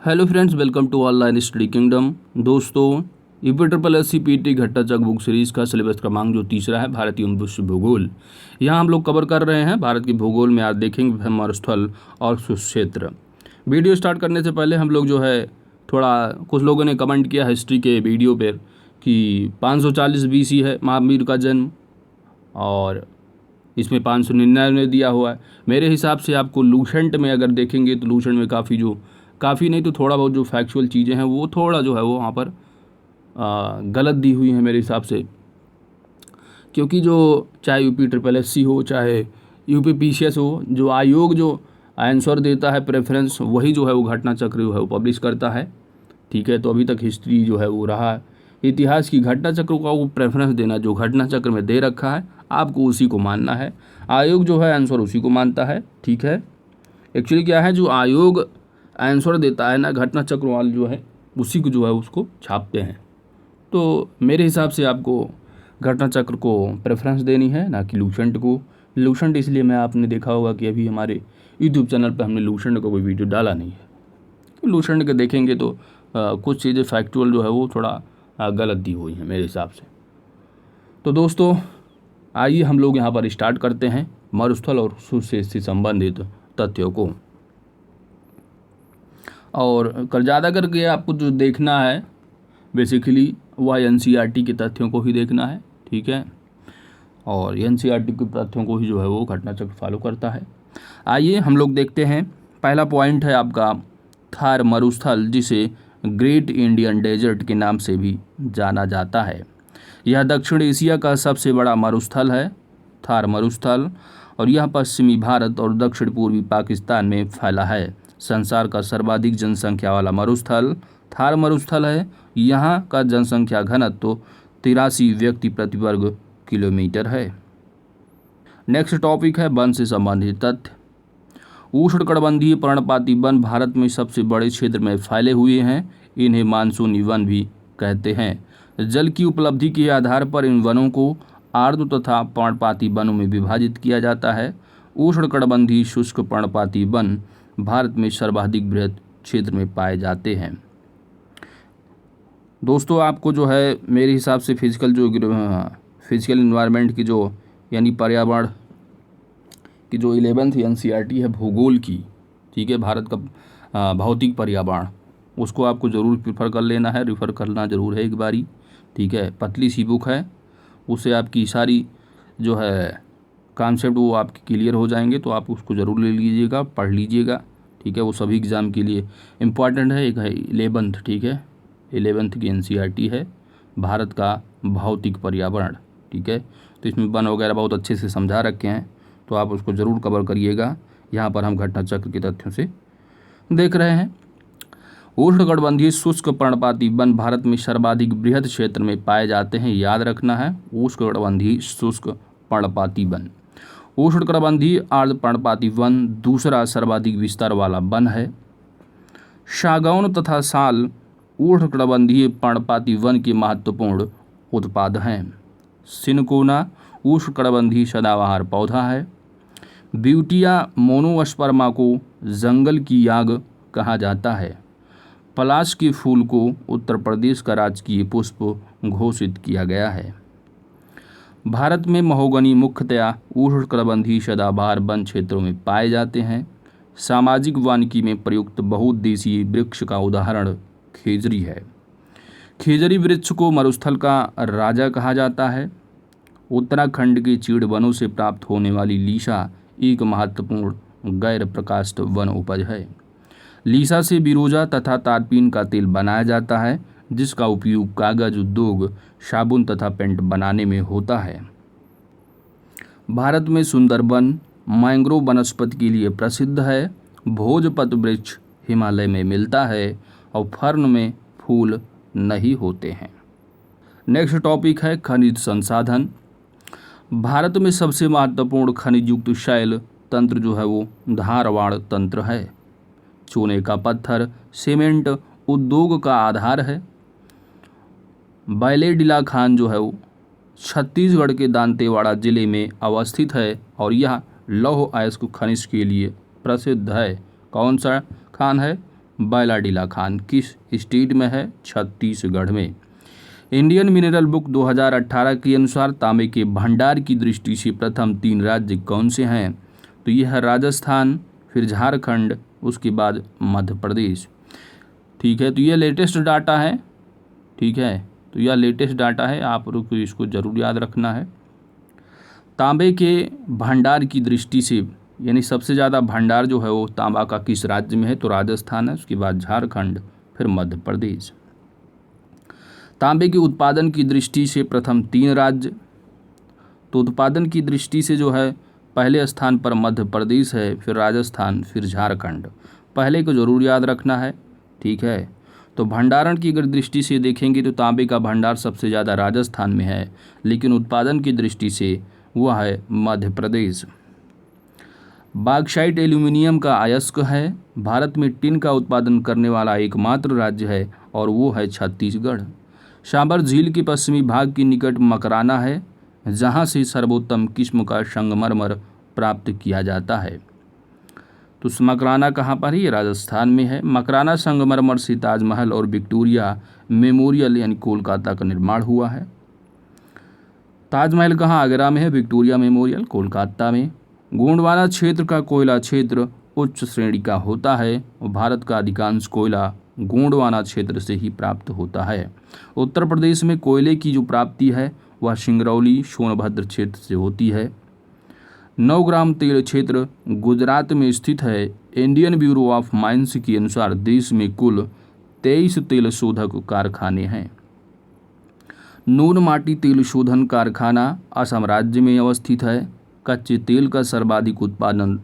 Hello friends, welcome to online study kingdom. दोस्तों, UP PT घट्टाचक book series का syllabus क्रमांक जो तीसरा है, भारतीय एवं विश्व भूगोल। यहाँ हम लोग कवर कर रहे हैं भारत के भूगोल में। आज देखेंगे मरुस्थल और सुक्षेत्र। वीडियो स्टार्ट करने से पहले हम लोग जो है थोड़ा, कुछ लोगों ने कमेंट किया हिस्ट्री के वीडियो पर कि 540 BC है महावीर का जन्म और इसमें 599 दिया हुआ है। मेरे हिसाब से आपको लूसेंट में अगर देखेंगे तो लूसेंट में काफ़ी नहीं तो थोड़ा बहुत जो फैक्चुअल चीज़ें हैं वो थोड़ा जो है वो वहाँ पर गलत दी हुई हैं मेरे हिसाब से। क्योंकि जो चाहे UPSSC हो चाहे UPPCS हो, जो आयोग जो आंसर देता है प्रेफरेंस, वही जो है वो घटना चक्र जो है वो पब्लिश करता है। ठीक है, तो अभी तक हिस्ट्री जो है वो रहा है इतिहास की घटना चक्र का वो प्रेफरेंस देना जो घटना चक्र में दे रखा है, आपको उसी को मानना है। आयोग जो है आंसर उसी को मानता है। ठीक है, एक्चुअली क्या है, जो आयोग आंसर देता है ना, घटना चक्र वाले जो है उसी को जो है उसको छापते हैं। तो मेरे हिसाब से आपको घटना चक्र को प्रेफरेंस देनी है, ना कि लूसेंट को। लूसेंट इसलिए मैं, आपने देखा होगा कि अभी हमारे यूट्यूब चैनल पर हमने लूसेंट का कोई वीडियो डाला नहीं है। लूसेंट के देखेंगे तो कुछ चीज़ें फैक्चुअल जो है वो थोड़ा गलत दी हुई हैं मेरे हिसाब से। तो दोस्तों, आइए हम लोग यहाँ पर स्टार्ट करते हैं मरुस्थल और सुक्षेत्र से संबंधित तथ्यों को। और ज़्यादा करके आपको जो देखना है बेसिकली वह NCERT के तथ्यों को ही देखना है। ठीक है, और NCERT के तथ्यों को ही जो है वो घटना चक्र फॉलो करता है। आइए हम लोग देखते हैं। पहला पॉइंट है आपका थार मरुस्थल, जिसे ग्रेट इंडियन डेजर्ट के नाम से भी जाना जाता है। यह दक्षिण एशिया का सबसे बड़ा मरुस्थल है, थार मरुस्थल, और यह पश्चिमी भारत और दक्षिण पूर्वी पाकिस्तान में फैला है। संसार का सर्वाधिक जनसंख्या वाला मरुस्थल थार मरुस्थल है। यहाँ का जनसंख्या घनत्व 83 व्यक्ति प्रति वर्ग किलोमीटर है। नेक्स्ट टॉपिक है वन से संबंधित तथ्य। उष्णकटिबंधीय पर्णपाती वन भारत में सबसे बड़े क्षेत्र में फैले हुए हैं। इन्हें मानसूनी वन भी कहते हैं। जल की उपलब्धि के आधार पर इन वनों को आर्द्र तथा पर्णपाती वनों में विभाजित किया जाता है। उष्णकटिबंधीय शुष्क पर्णपाती वन भारत में सर्वाधिक बृहद क्षेत्र में पाए जाते हैं। दोस्तों, आपको जो है मेरे हिसाब से फिजिकल इन्वायरमेंट की जो, यानी पर्यावरण की जो 11th NCERT है भूगोल की, ठीक है, भारत का भौतिक पर्यावरण, उसको आपको ज़रूर प्रेफर कर लेना है, रिफ़र करना ज़रूर है एक बारी। ठीक है, पतली सी बुक है, उससे आपकी सारी जो है कॉन्सेप्ट वो आपके क्लियर हो जाएंगे। तो आप उसको ज़रूर ले लीजिएगा, पढ़ लीजिएगा। ठीक है, वो सभी एग्ज़ाम के लिए इम्पॉर्टेंट है। एक है 11th, ठीक है, 11th की NCERT है भारत का भौतिक पर्यावरण। ठीक है, तो इसमें वन वगैरह बहुत अच्छे से समझा रखे हैं, तो आप उसको ज़रूर कवर करिएगा। यहाँ पर हम घटना चक्र के तथ्यों से देख रहे हैं। उष्णकटिबंधीय शुष्क पर्णपाती वन भारत में सर्वाधिक बृहद क्षेत्र में पाए जाते हैं। याद रखना है, उष्णकटिबंधीय शुष्क पर्णपाती वन। उष्णकटिबंधीय आर्द्र पर्णपाती वन दूसरा सर्वाधिक विस्तार वाला वन है। सागौन तथा साल उष्णकटिबंधीय पर्णपाती वन के महत्वपूर्ण उत्पाद हैं। सिनकोना उष्णकटिबंधीय सदाबहार पौधा है। ब्यूटिया मोनोस्पर्मा को जंगल की आग कहा जाता है। पलाश के फूल को उत्तर प्रदेश का राजकीय पुष्प घोषित किया गया है। भारत में महोगनी मुख्यतया उष्णकटिबंधीय सदाबहार वन क्षेत्रों में पाए जाते हैं। सामाजिक वानिकी में प्रयुक्त बहुउद्देशीय वृक्ष का उदाहरण खेजरी है। खेजरी वृक्ष को मरुस्थल का राजा कहा जाता है। उत्तराखंड के चीड़ वनों से प्राप्त होने वाली लीसा एक महत्वपूर्ण गैर प्रकाष्ठ वन उपज है। लीसा से बिरोजा तथा तारपीन का तेल बनाया जाता है, जिसका उपयोग कागज उद्योग, साबुन तथा पेंट बनाने में होता है। भारत में सुंदरबन मैंग्रोव वनस्पति के लिए प्रसिद्ध है। भोजपत्र वृक्ष हिमालय में मिलता है और फर्न में फूल नहीं होते हैं। नेक्स्ट टॉपिक है खनिज संसाधन। भारत में सबसे महत्वपूर्ण खनिज युक्त शैल तंत्र जो है वो धारवाड़ तंत्र है। चूने का पत्थर सीमेंट उद्योग का आधार है। बैलेडिला खान जो है वो छत्तीसगढ़ के दांतेवाड़ा जिले में अवस्थित है और यह लौह अयस्क खनिज के लिए प्रसिद्ध है। कौन सा खान है? बैलाडीला खान किस स्टेट में है? छत्तीसगढ़ में। इंडियन मिनरल बुक 2018 के अनुसार तांबे के भंडार की दृष्टि से प्रथम 3 राज्य कौन से हैं? तो यह है राजस्थान, फिर झारखंड, उसके बाद मध्य प्रदेश। ठीक है, तो ये लेटेस्ट डाटा है। ठीक है, तो यह लेटेस्ट डाटा है, आप लोग को इसको ज़रूर याद रखना है। तांबे के भंडार की दृष्टि से यानी सबसे ज़्यादा भंडार जो है वो तांबा का किस राज्य में है? तो राजस्थान है, उसके बाद झारखंड, फिर मध्य प्रदेश। तांबे के उत्पादन की दृष्टि से प्रथम 3 राज्य, तो उत्पादन की दृष्टि से जो है पहले स्थान पर मध्य प्रदेश है, फिर राजस्थान, फिर झारखंड। पहले को जरूर याद रखना है। ठीक है, तो भंडारण की अगर दृष्टि से देखेंगे तो तांबे का भंडार सबसे ज़्यादा राजस्थान में है, लेकिन उत्पादन की दृष्टि से वह है मध्य प्रदेश। बॉक्साइट एल्यूमिनियम का अयस्क है। भारत में टिन का उत्पादन करने वाला एकमात्र राज्य है और वो है छत्तीसगढ़। सांबर झील के पश्चिमी भाग के निकट मकराना है, जहाँ से सर्वोत्तम किस्म का संगमरमर प्राप्त किया जाता है। तो मकराना कहाँ पर है? ये राजस्थान में है। मकराना संगमरमर से ताजमहल और विक्टोरिया मेमोरियल यानी कोलकाता का निर्माण हुआ है। ताजमहल कहाँ? आगरा में है, विक्टोरिया मेमोरियल कोलकाता में। गोंडवाना क्षेत्र का कोयला क्षेत्र उच्च श्रेणी का होता है और भारत का अधिकांश कोयला गोंडवाना क्षेत्र से ही प्राप्त होता है। उत्तर प्रदेश में कोयले की जो प्राप्ति है वह सिंगरौली सोनभद्र क्षेत्र से होती है। 9 ग्राम तेल क्षेत्र गुजरात में स्थित है। इंडियन ब्यूरो ऑफ माइंस के अनुसार देश में कुल 23 तेल शोधक कारखाने हैं। नून माटी तेल शोधन कारखाना असम राज्य में अवस्थित है। कच्चे तेल का सर्वाधिक उत्पादन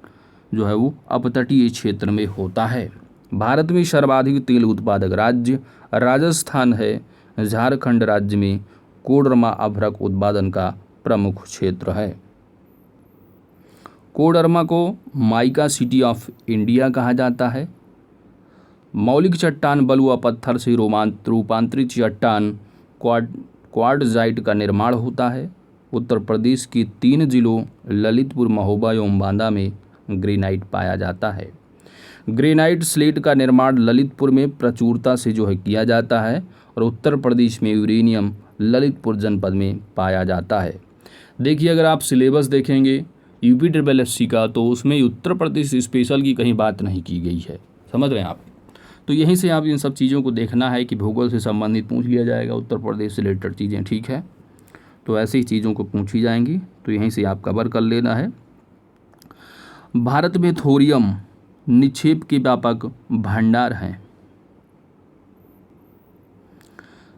जो है वो अपतटीय क्षेत्र में होता है। भारत में सर्वाधिक तेल उत्पादक राज्य राजस्थान है। झारखंड राज्य में कोडरमा अभ्रक उत्पादन का प्रमुख क्षेत्र है। कोडरमा को माइका सिटी ऑफ इंडिया कहा जाता है। मौलिक चट्टान बलुआ पत्थर से रूपांतरित चट्टान क्वार्टजाइट का निर्माण होता है। उत्तर प्रदेश के 3 जिलों ललितपुर, महोबा एवं बांदा में ग्रेनाइट पाया जाता है। ग्रेनाइट स्लेट का निर्माण ललितपुर में प्रचुरता से जो है किया जाता है और उत्तर प्रदेश में यूरेनियम ललितपुर जनपद में पाया जाता है। देखिए, अगर आप सिलेबस देखेंगे UPSSC का तो उसमें उत्तर प्रदेश स्पेशल की कहीं बात नहीं की गई है। समझ रहे हैं आप? तो यहीं से आप इन सब चीज़ों को देखना है कि भूगोल से संबंधित पूछ लिया जाएगा, उत्तर प्रदेश से रिलेटेड चीज़ें। ठीक है, तो ऐसी चीज़ों को पूछी जाएंगी, तो यहीं से आप कवर कर लेना है। भारत में थोरियम निक्षेप के व्यापक भंडार हैं।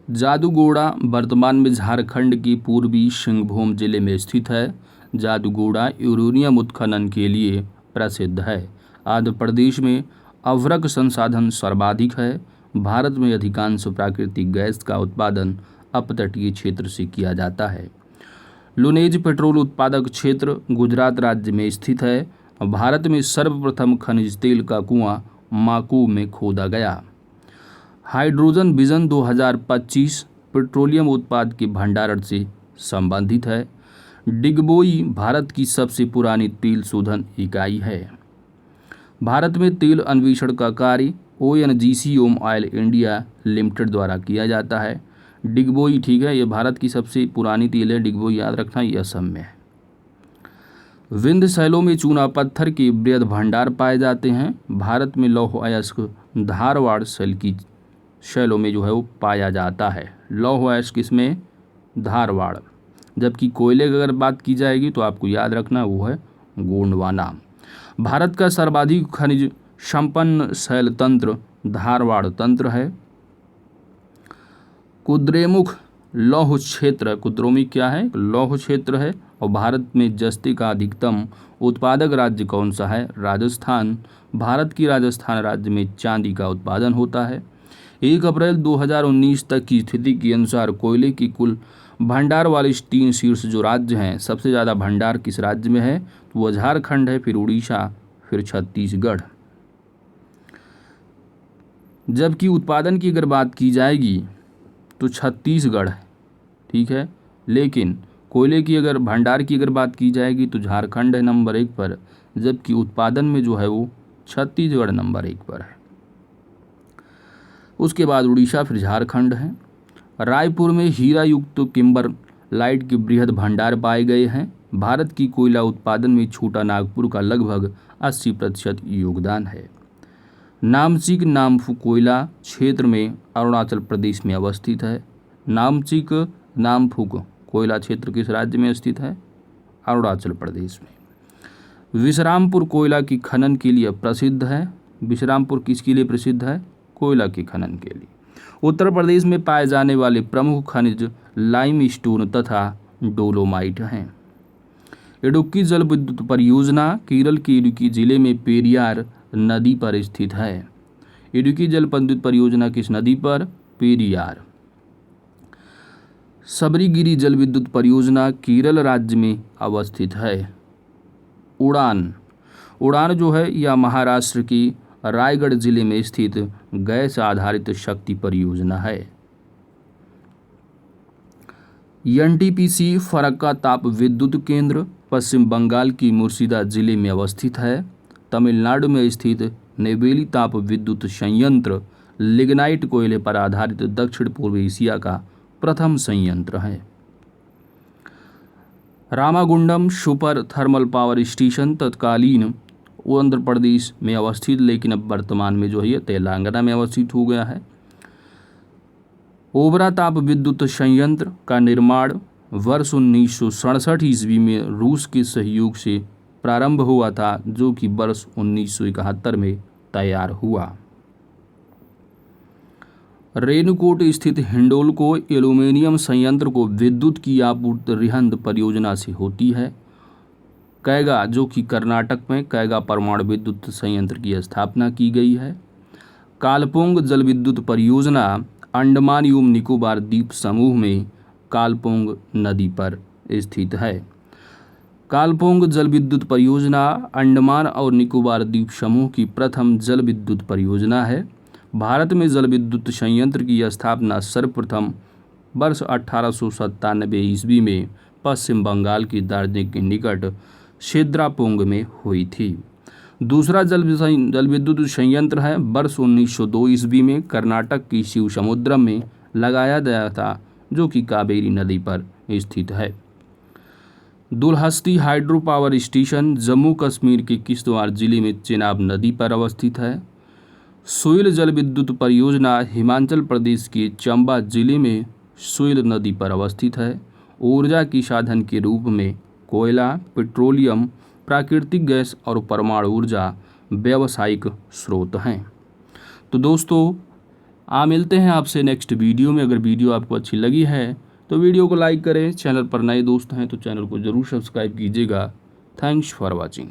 जादूगोड़ा वर्तमान में झारखंड के पूर्वी सिंहभूम जिले में स्थित है। जादूगोड़ा यूरेनियम उत्खनन के लिए प्रसिद्ध है। आंध्र प्रदेश में अभ्रक संसाधन सर्वाधिक है। भारत में अधिकांश प्राकृतिक गैस का उत्पादन अपतटीय क्षेत्र से किया जाता है। लुनेज पेट्रोल उत्पादक क्षेत्र गुजरात राज्य में स्थित है। भारत में सर्वप्रथम खनिज तेल का कुआं माकू में खोदा गया। हाइड्रोजन विजन 2025 पेट्रोलियम उत्पाद के भंडारण से संबंधित है। डिगबोई भारत की सबसे पुरानी तेल शोधन इकाई है। भारत में तेल अन्वेषण का कार्य ONGC ऑयल इंडिया लिमिटेड द्वारा किया जाता है। डिगबोई, ठीक है, ये भारत की सबसे पुरानी तेल है। डिगबोई याद रखना, ये असम में है। विंध्य शैलों में चूना पत्थर के वृहद भंडार पाए जाते हैं। भारत में लौह अयस्क धारवाड़ शैल की शैलों में जो है वो पाया जाता है। लौह अयस्क किसमें? धारवाड़। जबकि कोयले की अगर बात की जाएगी तो आपको याद रखना वो है गोंडवाना। भारत का सर्वाधिक खनिज संपन्न शैल तंत्र धारवाड़ तंत्र है। कुद्रेमुख लौह क्षेत्र, कुद्रेमुख क्या है? लौह क्षेत्र है। और भारत में जस्ते का अधिकतम उत्पादक राज्य कौन सा है? राजस्थान। भारत की राजस्थान राज्य में चांदी का उत्पादन होता है। 1 अप्रैल 2019 तक की स्थिति के अनुसार कोयले की कुल भंडार वाले 3 शीर्ष जो राज्य हैं, सबसे ज़्यादा भंडार किस राज्य में है? तो वह झारखंड है, फिर उड़ीसा, फिर छत्तीसगढ़। जबकि उत्पादन की अगर बात की जाएगी तो छत्तीसगढ़ है। ठीक है, लेकिन कोयले की अगर भंडार की अगर बात की जाएगी तो झारखंड है नंबर 1 पर, जबकि उत्पादन में जो है वो छत्तीसगढ़ नंबर 1 पर है। उसके बाद उड़ीसा, फिर झारखंड है। रायपुर में हीरा युक्त किम्बर लाइट के बृहद भंडार पाए गए हैं। भारत की कोयला उत्पादन में छोटा नागपुर का लगभग 80% योगदान है। नामचिक नामफू कोयला क्षेत्र में अरुणाचल प्रदेश में अवस्थित है। नामचिक नामफुक कोयला क्षेत्र किस राज्य में स्थित है? अरुणाचल प्रदेश में। विश्रामपुर कोयला की खनन के लिए प्रसिद्ध है। विश्रामपुर किसके लिए प्रसिद्ध है? कोयला के खनन के लिए। उत्तर प्रदेश में पाए जाने वाले प्रमुख खनिज लाइमस्टोन तथा डोलोमाइट हैं। इडुक्की जल विद्युत परियोजना केरल के इडुक्की जिले में पेरियार नदी पर स्थित है। इडुक्की जल विद्युत परियोजना किस नदी पर? पेरियार। सबरीगिरी जल विद्युत परियोजना केरल राज्य में अवस्थित है। उड़ान, उड़ान जो है यह महाराष्ट्र की रायगढ़ जिले में स्थित गैस आधारित शक्ति परियोजना है। एनटीपीसी फरक्का ताप विद्युत केंद्र पश्चिम बंगाल की मुर्शिदा जिले में अवस्थित है। तमिलनाडु में स्थित नेवेली ताप विद्युत संयंत्र लिग्नाइट कोयले पर आधारित दक्षिण पूर्व एशिया का प्रथम संयंत्र है। Ramagundam super thermal power station तत्कालीन आंध्र प्रदेश में अवस्थित, लेकिन अब वर्तमान में जो है तेलंगाना में अवस्थित हो गया है। ओबरा ताप विद्युत संयंत्र का निर्माण वर्ष 1967 ईस्वी में रूस के सहयोग से प्रारंभ हुआ था, जो कि वर्ष 1971 में तैयार हुआ। रेणुकूट स्थित हिंडोल्को एल्यूमीनियम संयंत्र को विद्युत की आपूर्ति रिहंद परियोजना से होती है। कैगा जो कि कर्नाटक में कैगा परमाणु विद्युत संयंत्र की स्थापना की गई है। कालपोंग जल विद्युत परियोजना अंडमान एवं निकोबार द्वीप समूह में कालपोंग नदी पर स्थित है। कालपोंग जल विद्युत परियोजना अंडमान और निकोबार द्वीप समूह की प्रथम जल विद्युत परियोजना है। भारत में जल विद्युत संयंत्र की स्थापना सर्वप्रथम वर्ष 1897 ईस्वी में पश्चिम बंगाल की दार्जिलिंग के निकट शेद्रापोंग में हुई थी। दूसरा जल विद्युत संयंत्र है वर्ष 1902 ईस्वी में कर्नाटक की शिवसमुद्रम में लगाया गया था, जो कि कावेरी नदी पर स्थित है। Dulhasti hydro power station Jammu Kashmir के किश्तवाड़ जिले में चेनाब नदी पर अवस्थित है। सोइल जल विद्युत परियोजना हिमाचल प्रदेश के चंबा जिले में सोइल नदी पर अवस्थित है। ऊर्जा की साधन के रूप में कोयला, पेट्रोलियम, प्राकृतिक गैस और परमाणु ऊर्जा व्यावसायिक स्रोत हैं। तो दोस्तों मिलते हैं आपसे नेक्स्ट वीडियो में। अगर वीडियो आपको अच्छी लगी है तो वीडियो को लाइक करें। चैनल पर नए दोस्त हैं तो चैनल को ज़रूर सब्सक्राइब कीजिएगा। Thanks for watching.